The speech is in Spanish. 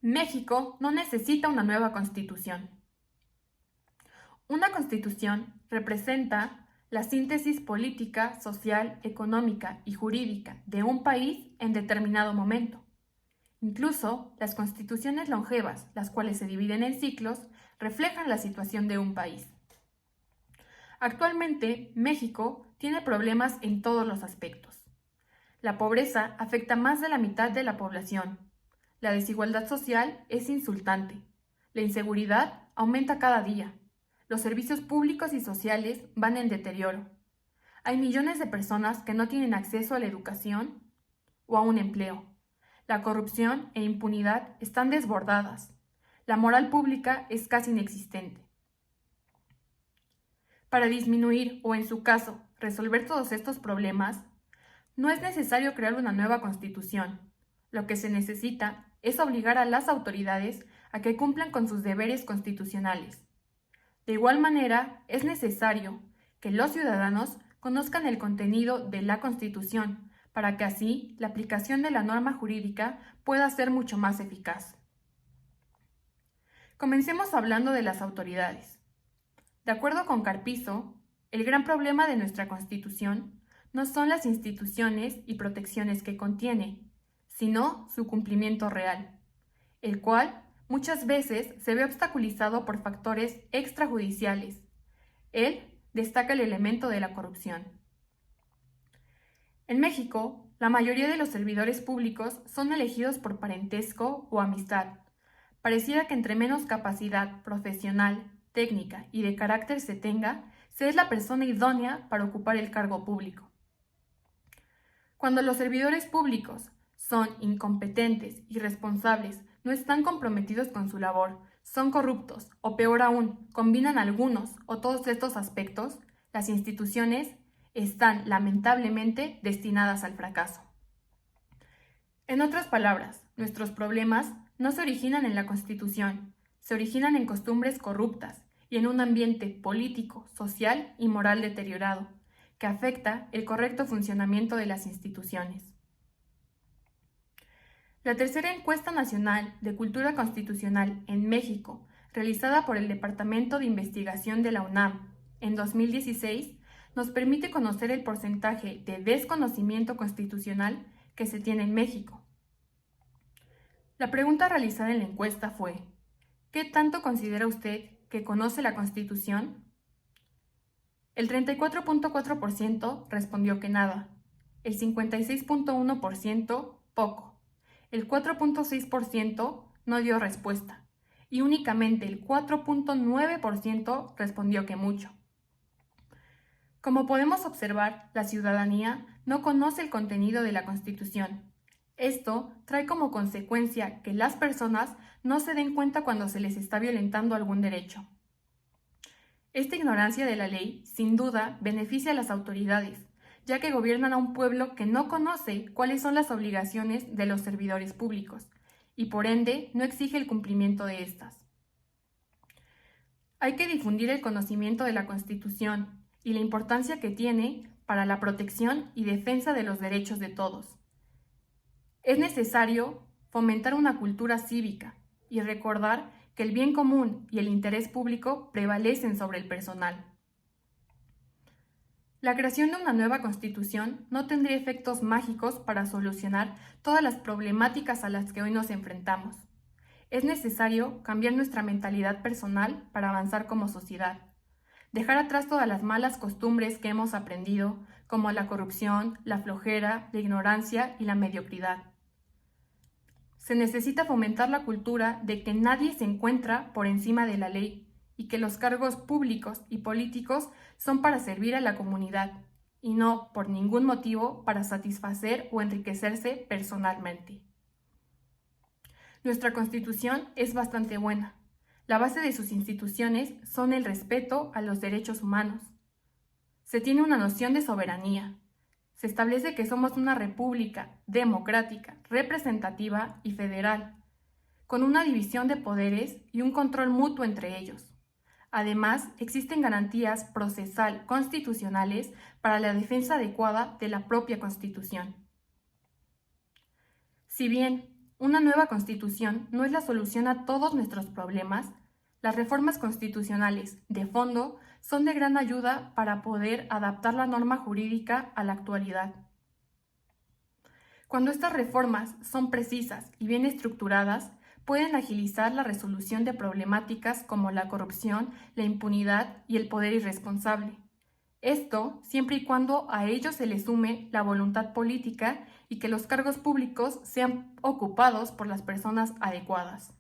México no necesita una nueva constitución. Una constitución representa la síntesis política, social, económica y jurídica de un país en determinado momento. Incluso las constituciones longevas, las cuales se dividen en ciclos, reflejan la situación de un país. Actualmente, México tiene problemas en todos los aspectos. La pobreza afecta a más de la mitad de la población. La desigualdad social es insultante. La inseguridad aumenta cada día. Los servicios públicos y sociales van en deterioro. Hay millones de personas que no tienen acceso a la educación o a un empleo. La corrupción e impunidad están desbordadas. La moral pública es casi inexistente. Para disminuir o, en su caso, resolver todos estos problemas, no es necesario crear una nueva constitución. Lo que se necesita es obligar a las autoridades a que cumplan con sus deberes constitucionales. De igual manera, es necesario que los ciudadanos conozcan el contenido de la Constitución para que así la aplicación de la norma jurídica pueda ser mucho más eficaz. Comencemos hablando de las autoridades. De acuerdo con Carpizo, el gran problema de nuestra Constitución no son las instituciones y protecciones que contiene, sino su cumplimiento real, el cual muchas veces se ve obstaculizado por factores extrajudiciales. Él destaca el elemento de la corrupción. En México, la mayoría de los servidores públicos son elegidos por parentesco o amistad. Pareciera que entre menos capacidad profesional, técnica y de carácter se tenga, se es la persona idónea para ocupar el cargo público. Cuando los servidores públicos son incompetentes, irresponsables, no están comprometidos con su labor, son corruptos o peor aún, combinan algunos o todos estos aspectos, las instituciones están lamentablemente destinadas al fracaso. En otras palabras, nuestros problemas no se originan en la Constitución, se originan en costumbres corruptas y en un ambiente político, social y moral deteriorado, que afecta el correcto funcionamiento de las instituciones. La tercera encuesta nacional de cultura constitucional en México, realizada por el Departamento de Investigación de la UNAM en 2016, nos permite conocer el porcentaje de desconocimiento constitucional que se tiene en México. La pregunta realizada en la encuesta fue: ¿qué tanto considera usted que conoce la Constitución? El 34.4% respondió que nada, el 56.1% poco, el 4.6% no dio respuesta y únicamente el 4.9% respondió que mucho. Como podemos observar, la ciudadanía no conoce el contenido de la Constitución. Esto trae como consecuencia que las personas no se den cuenta cuando se les está violentando algún derecho. Esta ignorancia de la ley, sin duda, beneficia a las autoridades, ya que gobiernan a un pueblo que no conoce cuáles son las obligaciones de los servidores públicos y por ende no exige el cumplimiento de estas. Hay que difundir el conocimiento de la Constitución y la importancia que tiene para la protección y defensa de los derechos de todos. Es necesario fomentar una cultura cívica y recordar que el bien común y el interés público prevalecen sobre el personal. La creación de una nueva Constitución no tendría efectos mágicos para solucionar todas las problemáticas a las que hoy nos enfrentamos. Es necesario cambiar nuestra mentalidad personal para avanzar como sociedad. Dejar atrás todas las malas costumbres que hemos aprendido, como la corrupción, la flojera, la ignorancia y la mediocridad. Se necesita fomentar la cultura de que nadie se encuentra por encima de la ley y que los cargos públicos y políticos son para servir a la comunidad y no, por ningún motivo, para satisfacer o enriquecerse personalmente. Nuestra Constitución es bastante buena. La base de sus instituciones son el respeto a los derechos humanos. Se tiene una noción de soberanía. Se establece que somos una república democrática, representativa y federal, con una división de poderes y un control mutuo entre ellos. Además, existen garantías procesal constitucionales para la defensa adecuada de la propia Constitución. Si bien Una nueva constitución no es la solución a todos nuestros problemas. Las reformas constitucionales de fondo son de gran ayuda para poder adaptar la norma jurídica a la actualidad. Cuando estas reformas son precisas y bien estructuradas, pueden agilizar la resolución de problemáticas como la corrupción, la impunidad y el poder irresponsable. Esto siempre y cuando a ello se le sume la voluntad política y que los cargos públicos sean ocupados por las personas adecuadas.